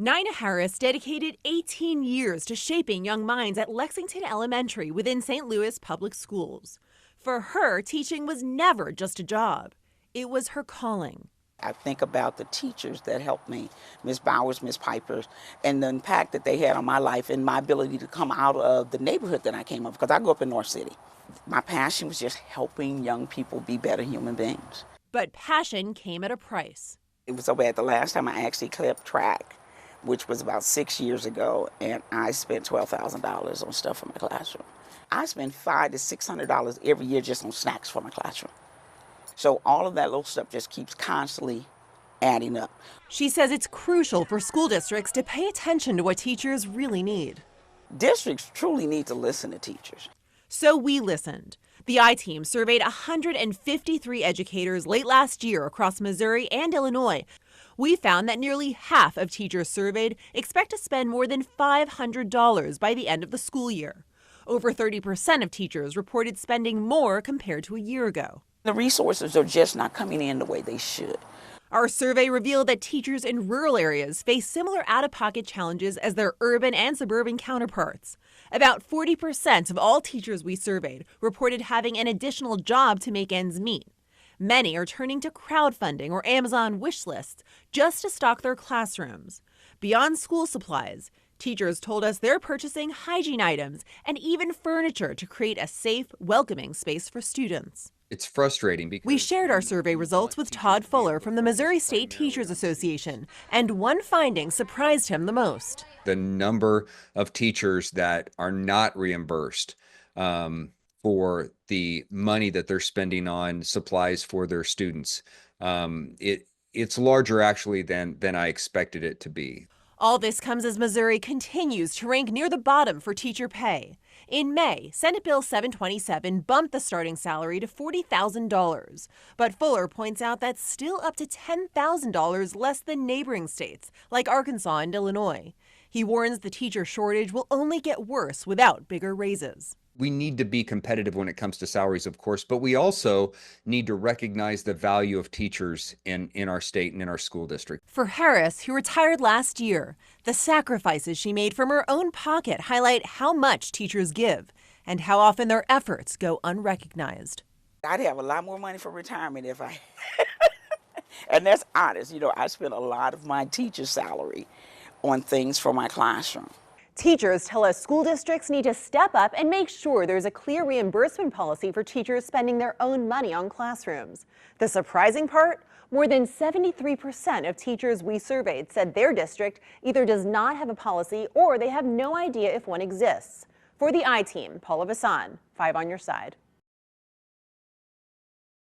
Nina Harris dedicated 18 years to shaping young minds at Lexington Elementary within St. Louis Public Schools. For her, teaching was never just a job. It was her calling. I think about the teachers that helped me, Miss Bowers, Miss Pipers, and the impact that they had on my life and my ability to come out of the neighborhood that I came up, because I grew up in North City. My passion was just helping young people be better human beings. But passion came at a price. It was so bad the last time I actually kept track, which was about 6 years ago, and I spent $12,000 on stuff for my classroom. I spend $500 to $600 every year just on snacks for my classroom. So all of that little stuff just keeps constantly adding up. She says it's crucial for school districts to pay attention to what teachers really need. Districts truly need to listen to teachers. So we listened. The I-Team surveyed 153 educators late last year across Missouri and Illinois. We found that nearly half of teachers surveyed expect to spend more than $500 by the end of the school year. Over 30% of teachers reported spending more compared to a year ago. The resources are just not coming in the way they should. Our survey revealed that teachers in rural areas face similar out-of-pocket challenges as their urban and suburban counterparts. About 40% of all teachers we surveyed reported having an additional job to make ends meet. Many are turning to crowdfunding or Amazon wish lists just to stock their classrooms. Beyond school supplies, teachers told us they're purchasing hygiene items and even furniture to create a safe, welcoming space for students. It's frustrating because we shared our survey results with Todd Fuller from the Missouri State Teachers Association, and one finding surprised him the most. The number of teachers that are not reimbursed for the money that they're spending on supplies for their students. It's larger actually than I expected it to be. All this comes as Missouri continues to rank near the bottom for teacher pay. In May, Senate Bill 727 bumped the starting salary to $40,000. But Fuller points out that's still up to $10,000 less than neighboring states like Arkansas and Illinois. He warns the teacher shortage will only get worse without bigger raises. We need to be competitive when it comes to salaries, of course, but we also need to recognize the value of teachers in our state and in our school district. For Harris, who retired last year, the sacrifices she made from her own pocket highlight how much teachers give and how often their efforts go unrecognized. I'd have a lot more money for retirement if I and that's honest. You know, I spent a lot of my teacher's salary on things for my classroom. Teachers tell us school districts need to step up and make sure there's a clear reimbursement policy for teachers spending their own money on classrooms. The surprising part? More than 73% of teachers we surveyed said their district either does not have a policy or they have no idea if one exists. For the I-Team, Paula Vasan, 5 on your side.